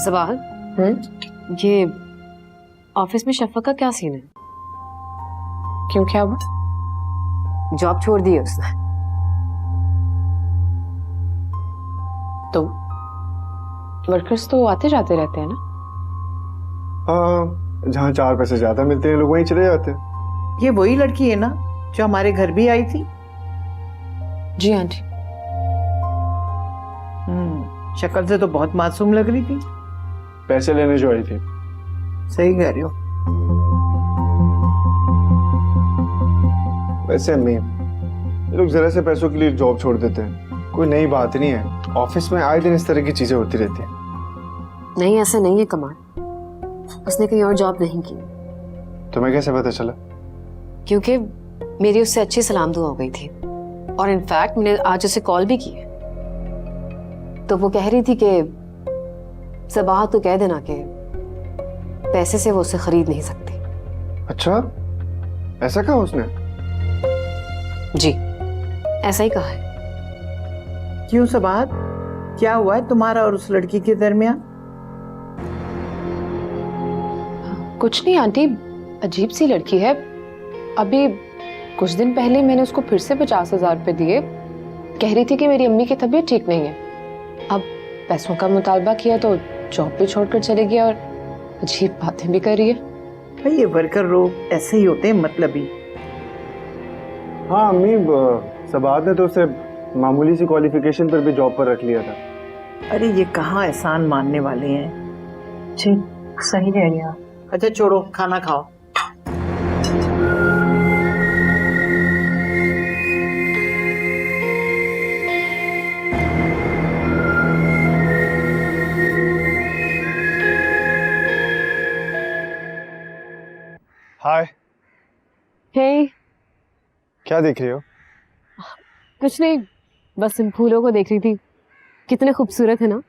Sabah, ये office में शफा का क्या सीन है? क्यों, क्या हुआ? जॉब छोड़ दी है उसने। तो वर्कर्स तो आते जाते रहते हैं ना? हाँ, जहाँ 4 पैसे ज्यादा मिलते हैं लोग वहीं चले जाते हैं। ये वही लड़की है ना जो हमारे घर भी आई थी? जी आंटी। शक्ल से तो बहुत मासूम लग रही थी। पैसे लेने जो आई थी। सही कह रही हो। वैसे अम्मी, ये लोग जरा से पैसों के लिए जॉब छोड़ देते हैं, कोई नई बात नहीं है। ऑफिस में आए दिन इस तरह की चीजें होती रहती हैं। नहीं, ऐसा नहीं है कमाल, उसने कहीं और जॉब नहीं की। तुम्हें कैसे पता चला? क्योंकि मेरी उससे अच्छी सलाम दुआ हो गई थी, और इनफैक्ट मैंने आज उसे कॉल भी की है। तो वो कह रही थी कि सबाह तो कह देना कि पैसे से वो उसे खरीद नहीं सकती। अच्छा, ऐसा कहा उसने? जी, ऐसा ही कहा है। क्यों सबात, क्या हुआ है तुम्हारा और उस लड़की के दरमियान? कुछ नहीं आंटी, अजीब सी लड़की है। अभी कुछ दिन पहले मैंने उसको फिर से 50,000 रुपए दिए। कह रही थी कि मेरी अम्मी की तबीयत ठीक नहीं है। अब पैसों का मुतालबा किया तो जॉब भी छोड़कर चले गया, और अजीब बातें भी कर रही है। भाई ये वर्कर लोग ऐसे ही होते हैं, मतलबी। हाँ अम्मी, सबात ने तो उसे मामूली सी क्वालिफिकेशन पर भी जॉब पर रख लिया था। अरे ये कहाँ एहसान मानने वाले हैं। जी सही कह रही है। अच्छा छोड़ो, खाना खाओ। हाय। हे, क्या देख रही हो? कुछ नहीं, बस इन फूलों को देख रही थी। कितने खूबसूरत है ना?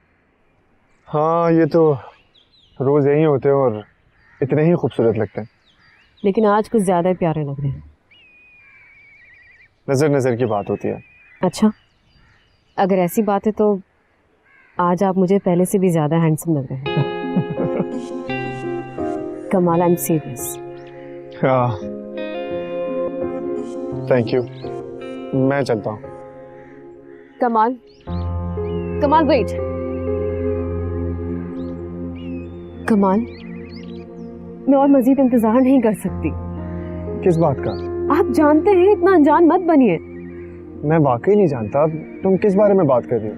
हाँ, ये तो रोज यही होते हैं और इतने ही खूबसूरत लगते हैं। लेकिन आज कुछ ज्यादा ही प्यारे लग रहे हैं। नजर नजर की बात होती है। अच्छा, अगर ऐसी बात है तो आज आप मुझे पहले से भी ज्यादा हैंडसम लग रहे हैं। कमाल, आई एम सीरियस। हाँ, थैंक यू। मैं चलता हूँ। कमाल, कमाल वेट। कमाल, मैं और मजीद इंतजार नहीं कर सकती। किस बात का? आप जानते हैं, इतना अनजान मत बनिए। मैं वाकई नहीं जानता। तुम किस बारे में बात कर रही हो?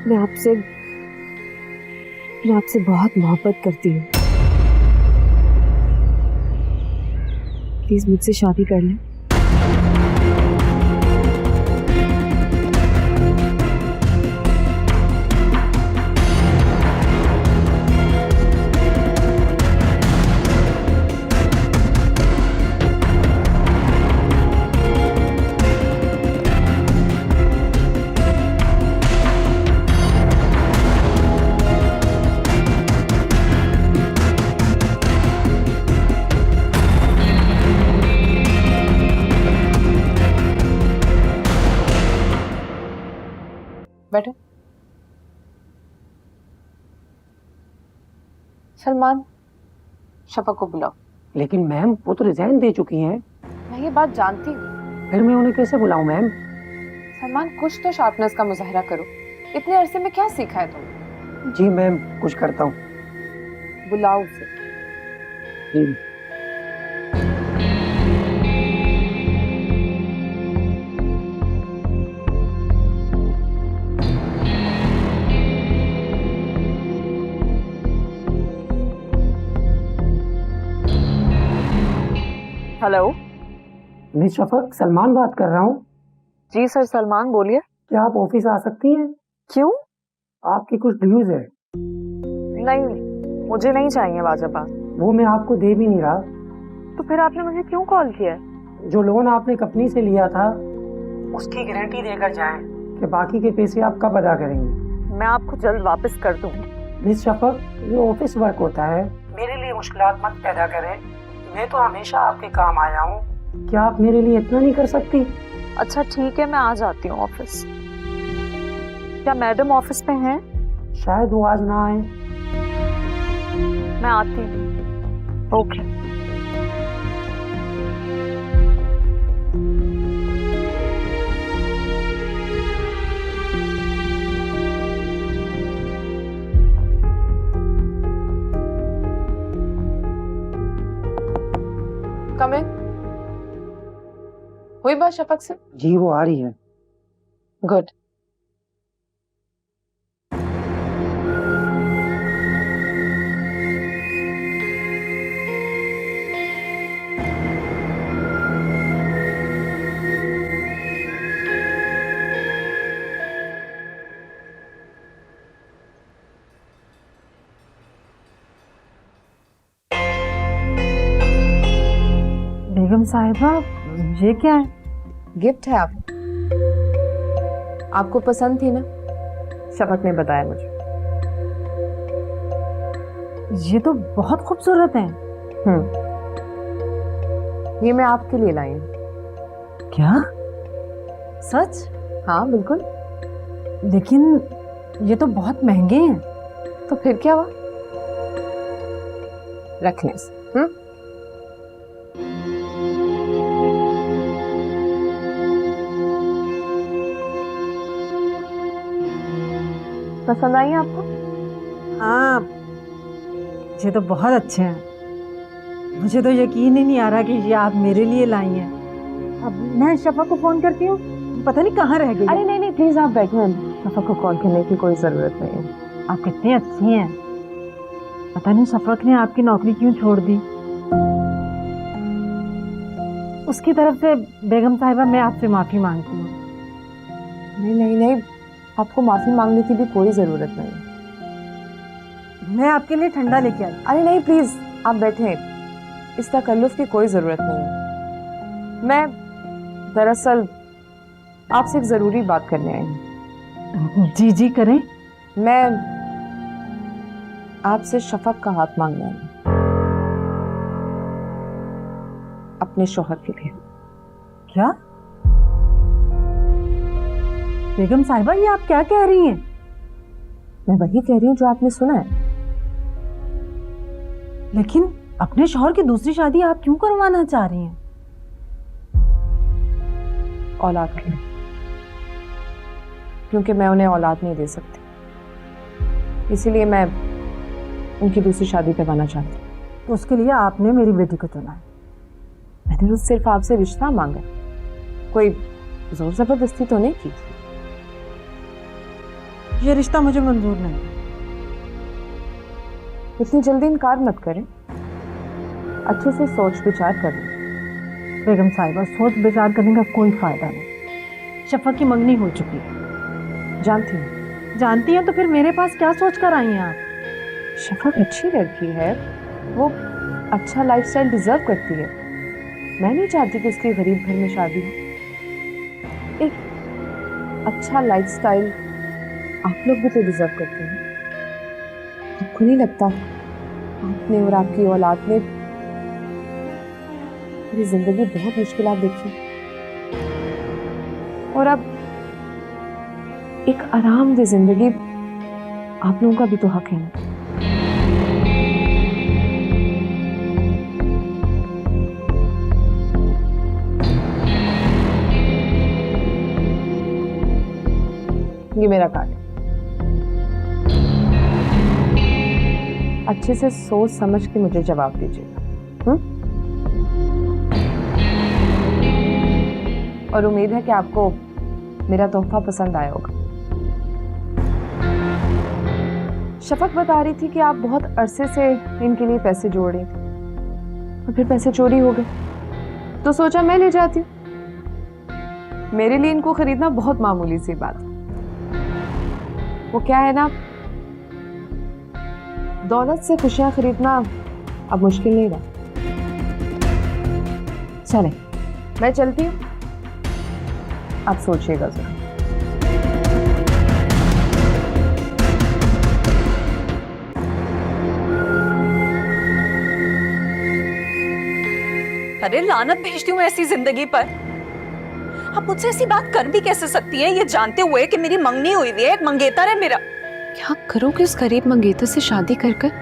मैं आपसे बहुत मोहब्बत करती हूँ। प्लीज मुझसे शादी कर लें। बैठो। सलमान, शफा को बुलाओ। लेकिन मैम वो तो रिजाइन दे चुकी हैं। मैं ये बात जानती हूँ। फिर मैं उन्हें कैसे बुलाऊं मैम? सलमान, कुछ तो शार्पनेस का मुजाहरा करो। इतने अरसे में क्या सीखा है तुमने? जी मैम, कुछ करता हूँ। बुलाओ उसे। जी। हेलो। मिस शफक, सलमान बात कर रहा हूँ। जी सर, सलमान बोलिए। क्या आप ऑफिस आ सकती हैं? क्यों? आपकी कुछ ड्यूज है। नहीं, मुझे नहीं चाहिए वाजबात। वो मैं आपको दे भी नहीं रहा। तो फिर आपने मुझे क्यों कॉल किया है? जो लोन आपने कंपनी से लिया था उसकी गारंटी देकर जाएं कि बाकी के पैसे आप कब अदा करेंगी। मैं आपको जल्द वापस कर दूंगी। मिस शफक, ये ऑफिस वर्क होता है, मेरे लिए मुश्किलात मत पैदा करें। मैं तो हमेशा आपके काम आया हूँ। क्या आप मेरे लिए इतना नहीं कर सकती? अच्छा ठीक है, मैं आ जाती हूँ ऑफिस। क्या मैडम ऑफिस में हैं? शायद वो आज ना आए। मैं आती हूँ। ओके। कम इन। हुई बात शफक से? जी वो आ रही है। गुड। बेगम साहिबा, ये क्या है? गिफ्ट है आपको पसंद थी ना? शफक ने बताया मुझे। ये तो बहुत खूबसूरत है। ये मैं आपके लिए लाई हूँ। क्या? सच? हाँ बिल्कुल। लेकिन ये तो बहुत महंगे हैं। तो फिर क्या हुआ? रखने से। पसंद आई आपको? हाँ, ये तो बहुत अच्छे हैं। मुझे तो यकीन ही नहीं आ रहा कि ये आप मेरे लिए लाई हैं। अब मैं शफा को फोन करती हूँ, पता नहीं कहाँ रह गई। अरे नहीं नहीं प्लीज आप बैठिए, शफक को कॉल करने की कोई जरूरत नहीं है। आप कितनी अच्छी हैं। पता नहीं शफक ने आपकी नौकरी क्यों छोड़ दी। उसकी तरफ से बेगम साहिबा मैं आपसे माफी मांगती हूँ। नहीं नहीं नहीं, आपको माफी मांगने की भी कोई जरूरत नहीं। मैं आपके लिए ठंडा लेके आई। अरे नहीं प्लीज आप बैठे, इस तकल्लुफ की कोई जरूरत नहीं है। मैं दरअसल आपसे एक जरूरी बात करने आई हूँ। जी जी करें। मैं आपसे शफक का हाथ मांगने आई हूँ, अपने शौहर के लिए। क्या? बेगम साहिबा, ये आप क्या कह रही हैं? मैं वही कह रही हूँ जो आपने सुना है। लेकिन अपने शौहर की दूसरी शादी आप क्यों करवाना चाह रही हैं? औलाद के लिए, क्योंकि मैं उन्हें औलाद नहीं दे सकती, इसीलिए मैं उनकी दूसरी शादी करवाना चाहती हूँ। तो उसके लिए आपने मेरी बेटी को चुना है? मैंने तो सिर्फ आपसे रिश्ता मांगा, कोई जोर जबरदस्ती तो नहीं की। ये रिश्ता मुझे मंजूर नहीं। इतनी जल्दी इनकार मत करें, अच्छे से सोच विचार करें। बेगम साहिबा, सोच विचार करने का कोई फायदा नहीं। शफक की मंगनी हो चुकी है। जानती हूँ। जानती हैं तो फिर मेरे पास क्या सोच कर आई हैं आप? शफक अच्छी लड़की है, वो अच्छा लाइफस्टाइल डिजर्व करती है। मैं नहीं चाहती कि उसकी गरीब घर में शादी हो। एक अच्छा लाइफस्टाइल आप लोग भी तो डिजर्व करते हैं। आपको नहीं लगता आपने और आपकी औलाद ने मेरी जिंदगी बहुत मुश्किलात देखी, और अब एक आरामदेह जिंदगी आप लोगों का भी तो हक है ना। ये मेरा कार्ड है, अच्छे से सोच समझ के मुझे जवाब दीजिएगा। और उम्मीद है कि आपको मेरा तोहफा पसंद आया होगा। शफक बता रही थी कि आप बहुत अरसे से इनके लिए पैसे जोड़ रही थी, और फिर पैसे चोरी हो गए, तो सोचा मैं ले जाती हूँ। मेरे लिए इनको खरीदना बहुत मामूली सी बात है। वो क्या है ना, दौलत से खुशियां खरीदना अब मुश्किल नहीं रहा। चले मैं चलती हूँ, आप सोचिएगा जरा। अरे लानत भेजती हूँ ऐसी जिंदगी पर। आप मुझसे ऐसी बात कर भी कैसे सकती है, ये जानते हुए कि मेरी मंगनी हुई हुई है, एक मंगेतर है मेरा। क्या करोगे उस गरीब मंगेतर से शादी कर कर?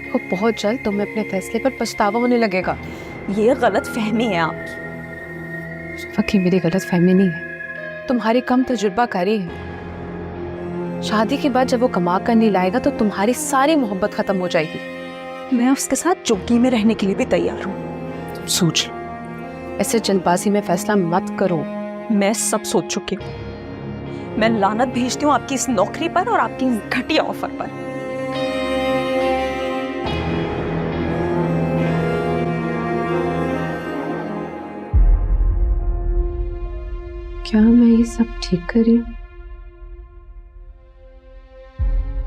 वो बहुत जल्द तुम्हें अपने फैसले पर पछतावा होने लगेगा। ये गलत फहमी है आपकी। फकी मेरी गलत फहमी नहीं है, तुम्हारी कम तजुर्बाकारी है। शादी के बाद जब वो कमा कर नहीं लाएगा तो तुम्हारी सारी मोहब्बत खत्म हो जाएगी। मैं उसके साथ चौकी में रहने के लिए भी तैयार हूँ। तुम सोच लो, ऐसे जल्दबाजी में फैसला मत करो। मैं सब सोच चुकी हूँ। मैं लानत भेजती हूँ आपकी इस नौकरी पर और आपकी इस घटिया ऑफर पर। क्या मैं ये सब ठीक कर रही हूँ?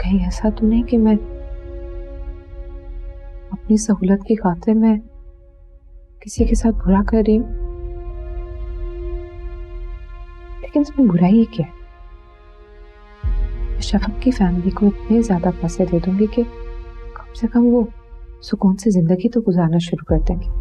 कहीं ऐसा तो नहीं कि मैं अपनी सहूलत की खातिर मैं किसी के साथ बुरा कर रही हूँ? लेकिन इसमें बुराई क्या है? मैं शफक की फैमिली को इतने ज्यादा पैसे दे दूंगी कि कम से कम वो सुकून से जिंदगी तो गुजारना शुरू कर देंगे।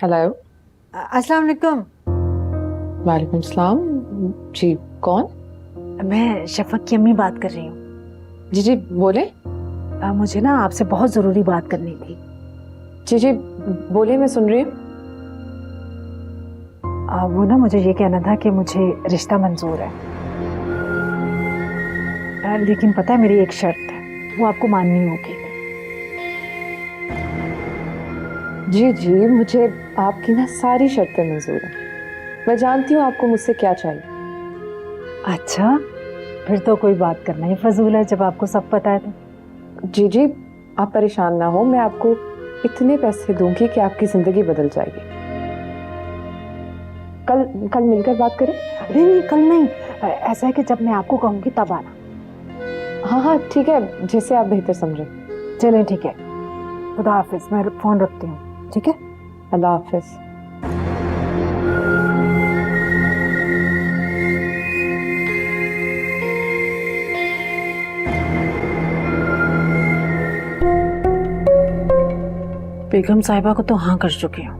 हेलो। अस्सलाम वालेकुम। वालेकुम सलाम। जी कौन? मैं शफक की अम्मी बात कर रही हूँ। जी जी बोले। मुझे ना आपसे बहुत ज़रूरी बात करनी थी। जी जी बोले, मैं सुन रही हूँ। वो ना मुझे ये कहना था कि मुझे रिश्ता मंजूर है, लेकिन पता है मेरी एक शर्त है, वो आपको माननी होगी। जी जी मुझे आपकी ना सारी शर्तें मंजूर हैं। मैं जानती हूँ आपको मुझसे क्या चाहिए। अच्छा, फिर तो कोई बात करना ही फजूल है जब आपको सब पता है तो। जी जी आप परेशान ना हो, मैं आपको इतने पैसे दूंगी कि आपकी जिंदगी बदल जाएगी। कल मिलकर बात करें? नहीं कल नहीं, ऐसा है कि जब मैं आपको कहूँगी तब आना। हाँ ठीक है, जैसे आप बेहतर समझे। चलें ठीक है, खुदा हाफिज। मैं फ़ोन रखती हूँ। ठीक है, अल्लाह हाफिज। बेगम साहिबा को तो हाँ कर चुकी हूँ,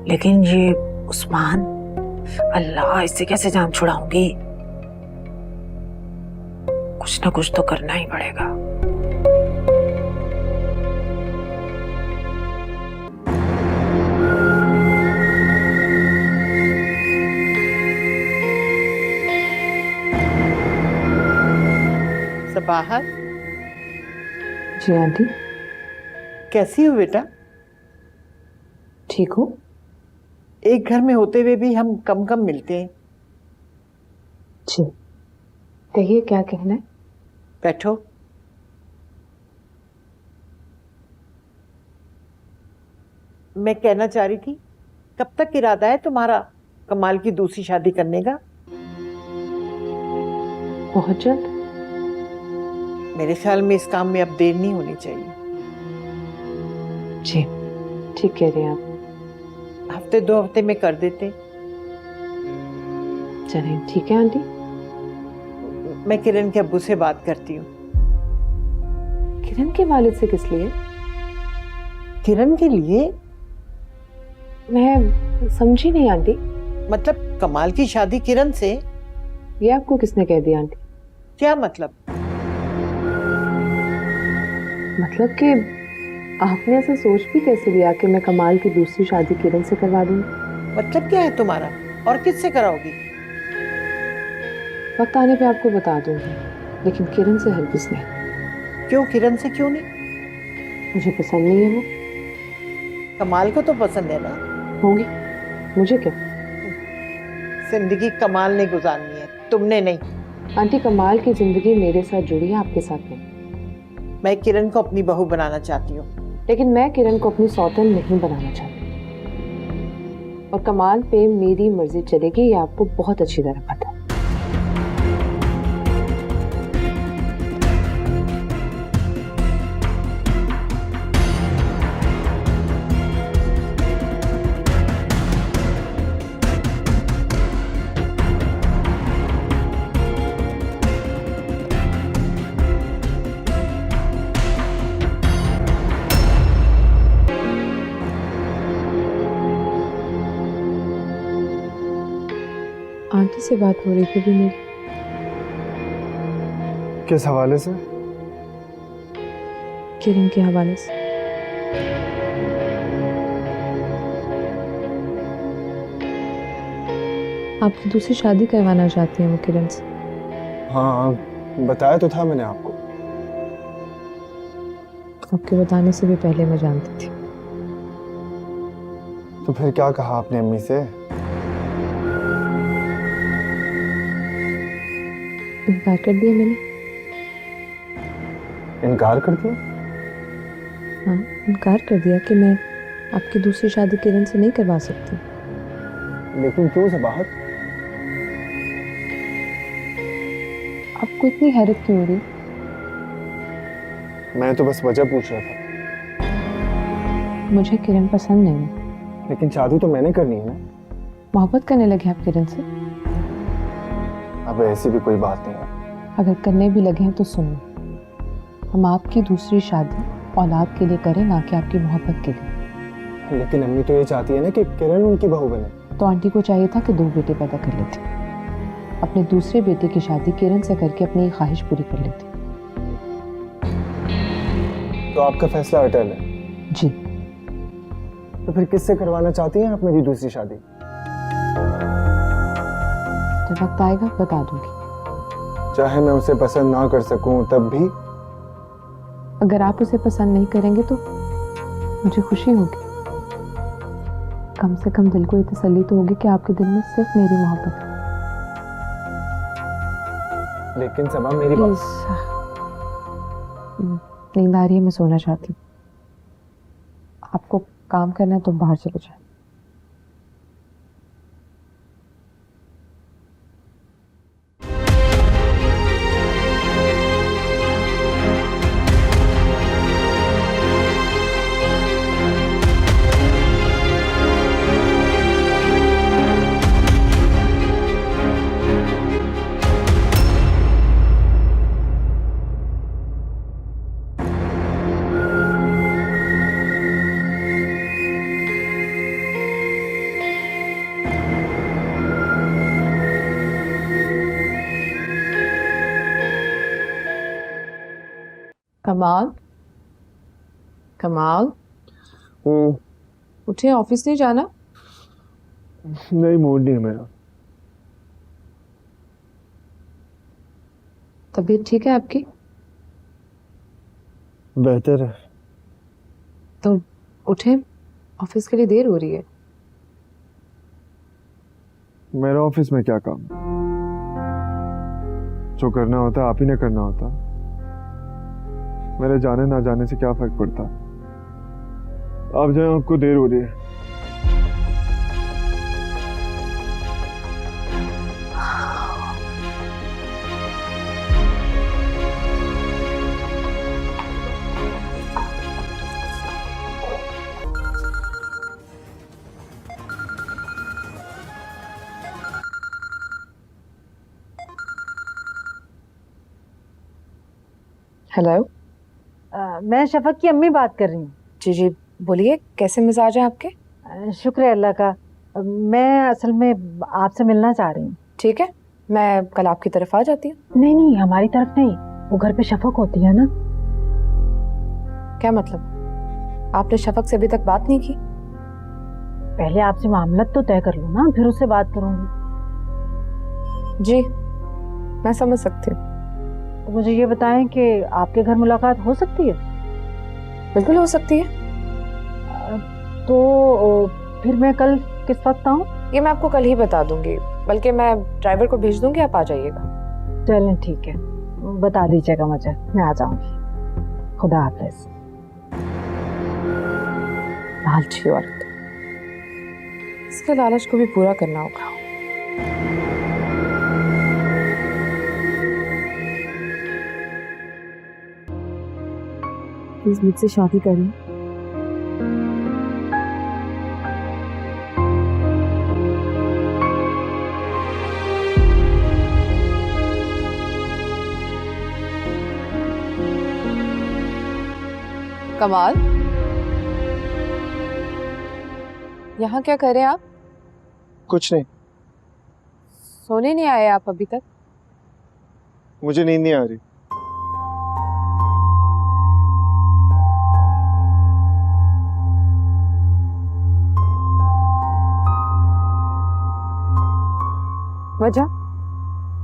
लेकिन ये उस्मान, अल्लाह इससे कैसे जान छुड़ाऊंगी? कुछ ना कुछ तो करना ही पड़ेगा। सबाहत, जी आंटी। कैसी हो बेटा? ठीक हूँ। एक घर में होते हुए भी हम कम कम मिलते हैं। जी कहिए, क्या कहना है? बैठो। मैं कहना चाह रही थी, कब तक इरादा है तुम्हारा कमाल की दूसरी शादी करने का? बहुत जल्द। मेरे ख्याल में इस काम में अब देर नहीं होनी चाहिए। जी ठीक कह रही हैं आप। हफ्ते 2 हफ्ते में कर देते। चलें ठीक है आंटी। मैं किरण के अब्बू से बात करती हूँ। किरण के वालिद से किस लिए? किरण के लिए? मैं समझी नहीं आंटी। मतलब कमाल की शादी किरण से? ये आपको किसने कह दिया आंटी? क्या मतलब? मतलब कि आपने ऐसा सोच भी कैसे लिया कि मैं कमाल की दूसरी शादी किरण से करवा दूंगी? मतलब क्या है तुम्हारा? और किससे कराओगी? वक्त आने पे आपको बता दूंगी, लेकिन किरण से हरगिज नहीं। क्यों? किरण से क्यों नहीं? मुझे पसंद नहीं है वो। कमाल को तो पसंद है ना। होंगी, मुझे क्या। जिंदगी कमाल ने गुजारनी है, तुमने नहीं। आंटी, कमाल की जिंदगी मेरे साथ जुड़ी है, आपके साथ नहीं। मैं किरण को अपनी बहू बनाना चाहती हूँ। लेकिन मैं किरण को अपनी सौतन नहीं बनाना चाहती, और कमाल पे मेरी मर्जी चलेगी, ये आपको बहुत अच्छी तरह पता है। आंटी से बात हो रही थी भी मेरी। किस हवाले से? किरण के हवाले से। आपकी दूसरी शादी करवाना चाहती हैं वो किरण से। हाँ, बताया तो था मैंने आपको। आपके बताने से भी पहले मैं जानती थी। तो फिर क्या कहा आपने अम्मी से? इनकार कर दिया मैंने। इनकार कर दिया? हाँ, इनकार कर दिया कि मैं आपकी दूसरी शादी किरण से नहीं करवा सकती। लेकिन क्यों सबाहत? आपको इतनी हैरत क्यों हो रही? मैं तो बस वजह पूछ रहा था। मुझे किरण पसंद नहीं है। लेकिन शादी तो मैंने करनी है ना। मोहब्बत करने लगे आप किरण से? अब ऐसी भी कोई बात नहीं है। अगर करने भी लगे हैं तो सुनो, हम आपकी दूसरी शादी औलाद के लिए करें, ना कि आपकी मोहब्बत के लिए। लेकिन अम्मी तो ये चाहती है ना कि किरण उनकी बहू बने। तो आंटी को चाहिए था कि 2 बेटे पैदा कर लेते, अपने दूसरे बेटे की शादी किरण से करके अपनी ख्वाहिश पूरी कर लेते। तो आपका फैसला अटल है? जी। तो फिर किससे करवाना चाहती हैं आप मेरी दूसरी शादी? जब वक्त आएगा बता दूंगी। चाहे मैं उसे पसंद ना कर सकूं तब भी? अगर आप उसे पसंद नहीं करेंगे तो मुझे खुशी होगी। कम से कम दिल को ये तसल्ली तो होगी कि आपके दिल में सिर्फ मेरी मोहब्बत है। लेकिन सबा मेरी प्लीज, नींद आ रही है, मैं सोना चाहती हूँ। आपको काम करना है तो बाहर चले जाए। कमाल, कमाल, उठे, ऑफिस नहीं जाना? नहीं, मूड नहीं है मेरा। तबीयत ठीक है आपकी? बेहतर है। तो उठे, ऑफिस के लिए देर हो रही है। मेरा ऑफिस में क्या काम? जो करना होता आप ही ने करना होता। मेरे जाने ना जाने से क्या फर्क पड़ता? आप जाए, आपको देर हो रही है। हेलो। मैं शफक की अम्मी बात कर रही हूँ। जी जी, बोलिए, कैसे मिजाज है आपके? शुक्र है अल्लाह का। मैं असल में आपसे मिलना चाह रही हूँ। ठीक है, मैं कल आपकी तरफ आ जाती हूँ। नहीं नहीं, हमारी तरफ नहीं, वो घर पे शफक होती है ना। क्या मतलब? आपने शफक से अभी तक बात नहीं की? पहले आपसे मामला तो तय कर लो ना, फिर उससे बात करूंगी। जी, मैं समझ सकती हूँ। तो मुझे ये बताएं कि आपके घर मुलाकात हो सकती है? बिल्कुल हो सकती है। तो फिर मैं कल किस वक्त आऊँ? ये मैं आपको कल ही बता दूंगी, बल्कि मैं ड्राइवर को भेज दूंगी, आप आ जाइएगा। चलें ठीक है, बता दीजिएगा मुझे, मैं आ जाऊंगी। खुदा हाफिज। लालची औरत, इसके लालच को भी पूरा करना होगा। प्लीज मुझसे शादी करें। कमाल, यहाँ क्या कर रहे हैं आप? कुछ नहीं, सोने नहीं आए आप अभी तक? मुझे नींद नहीं आ रही। वजह?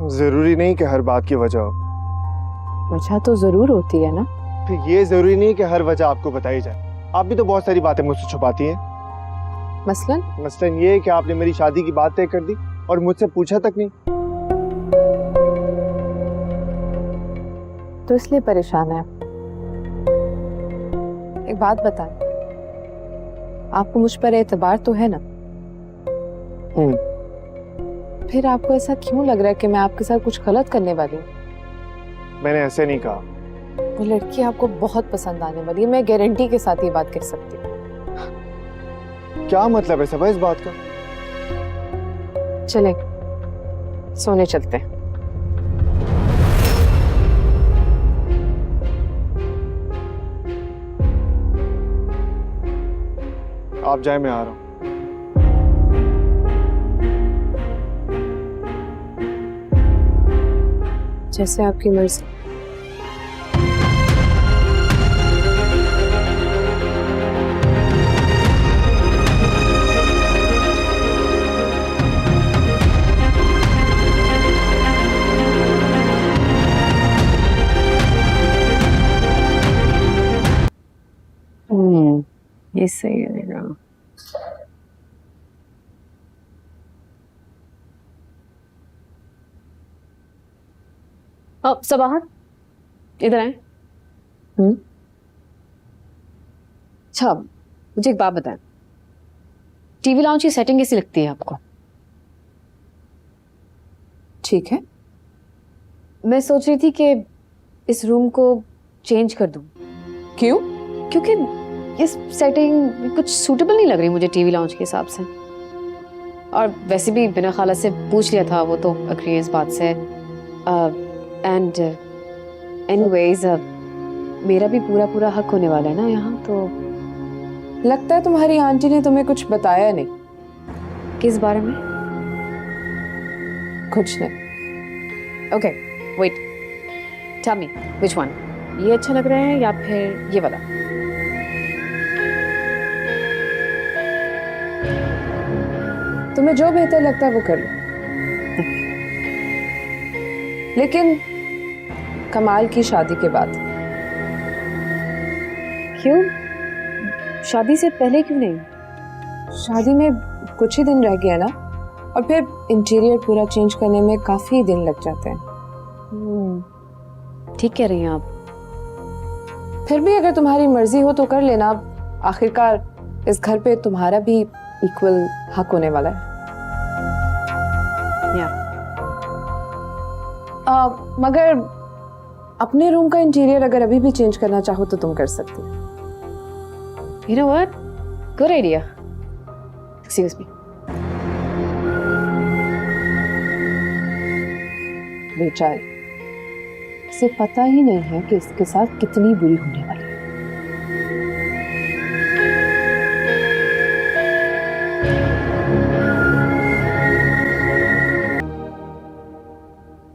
जरूरी नहीं कि हर बात की वजह हो। वजह तो जरूर होती है ना। फिर ये जरूरी नहीं कि हर वजह आपको बताई जाए। आप भी तो बहुत सारी बातें मुझसे छुपाती हैं। मसलन? मसलन ये कि आपने मेरी शादी की बात तय कर दी और मुझसे पूछा तक नहीं। तो इसलिए परेशान है। एक बात बताएं, आपको मुझ पर एतबार तो है ना? फिर आपको ऐसा क्यों लग रहा है कि मैं आपके साथ कुछ गलत करने वाली हूँ? मैंने ऐसे नहीं कहा। वो लड़की आपको बहुत पसंद आने वाली है, मैं गारंटी के साथ ये बात कह सकती हूँ। क्या मतलब है सब इस बात का? चलें, सोने चलते हैं। आप जाए, मैं आ रहा हूँ। जैसे आपकी मर्जी। ये सही रहेगा। अब सबाहत इधर आए। अच्छा, मुझे एक बात बताएं, टीवी लॉन्च की सेटिंग कैसी लगती है आपको? ठीक है। मैं सोच रही थी कि इस रूम को चेंज कर दूं। क्यों? क्योंकि इस सेटिंग कुछ सूटेबल नहीं लग रही मुझे टीवी लॉन्च के हिसाब से। और वैसे भी बिना खाला से पूछ लिया था, वो तो अग्री इस बात से। एंड एनीवेज मेरा भी पूरा हक होने वाला है ना यहाँ, तो लगता है तुम्हारी आंटी ने तुम्हें कुछ बताया नहीं। किस बारे में? कुछ नहीं। Okay wait, tell me which one, ये अच्छा लग रहा है या फिर ये वाला? तुम्हें जो बेहतर लगता है वो कर लो, लेकिन कमाल की शादी के बाद। क्यों? शादी से पहले क्यों नहीं? शादी में कुछ ही दिन रह गया ना, और फिर इंटीरियर पूरा चेंज करने में काफी दिन लग जाते हैं। ठीक कह रही हैं आप। फिर भी अगर तुम्हारी मर्जी हो तो कर लेना, आखिरकार इस घर पे तुम्हारा भी इक्वल हक होने वाला है। मगर अपने रूम का इंटीरियर अगर अभी भी चेंज करना चाहो तो तुम कर सकती हो। You know what? Good idea. Excuse me. बेचारी, इसे पता ही नहीं है कि इसके साथ कितनी बुरी होने वाली है।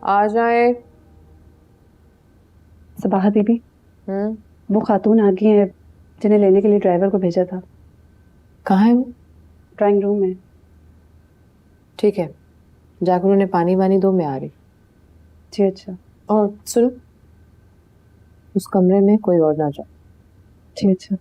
आ जाए सबाहा दीदी, वो खातून आ गई है जिन्हें लेने के लिए ड्राइवर को भेजा था। कहाँ है वो? ड्राइंग रूम में। ठीक है, जाकर उन्हें पानी वानी दो, मैं आ रही। जी अच्छा। और सुनो, उस कमरे में कोई और ना जाए। जी अच्छा।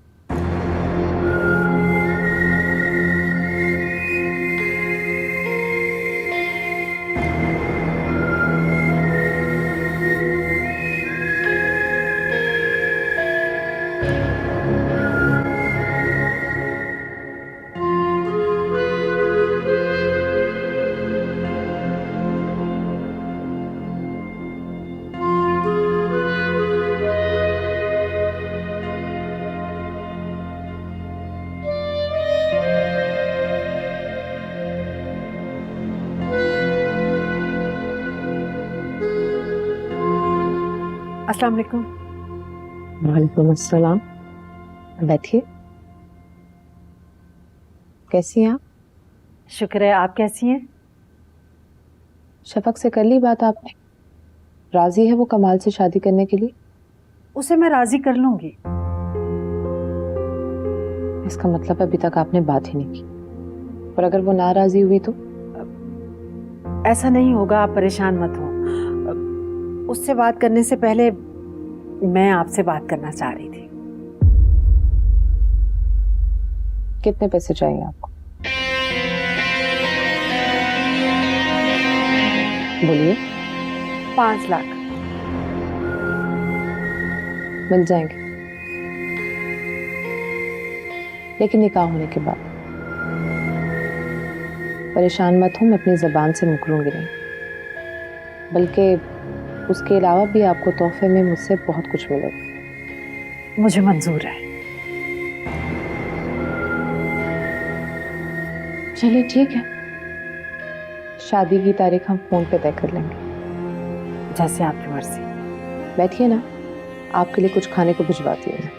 अस्सलाम वालेकुम। वालेकुम अस्सलाम। बैठिए। कैसी हैं आप? शुक्र है, आप कैसी हैं? शफक से कर ली बात आपने? राजी है वो कमाल से शादी करने के लिए? उसे मैं राजी कर लूंगी। इसका मतलब अभी तक आपने बात ही नहीं की। और अगर वो नाराजी हुई तो? ऐसा नहीं होगा, आप परेशान मत हो। उससे बात करने से पहले मैं आपसे बात करना चाह रही थी। कितने पैसे चाहिए आपको? बोलिए। 5 लाख। मिल जाएंगे, लेकिन निकाह होने के बाद। परेशान मत हो, मैं अपनी जबान से मुकरूंगी नहीं, बल्कि उसके अलावा भी आपको तोहफे में मुझसे बहुत कुछ मिलेगा। मुझे मंजूर है। चलिए ठीक है, शादी की तारीख हम फोन पे तय कर लेंगे। जैसे आपकी मर्जी। बैठिए ना, आपके लिए कुछ खाने को भिजवाती हूँ मैं।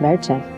बैठ जाए।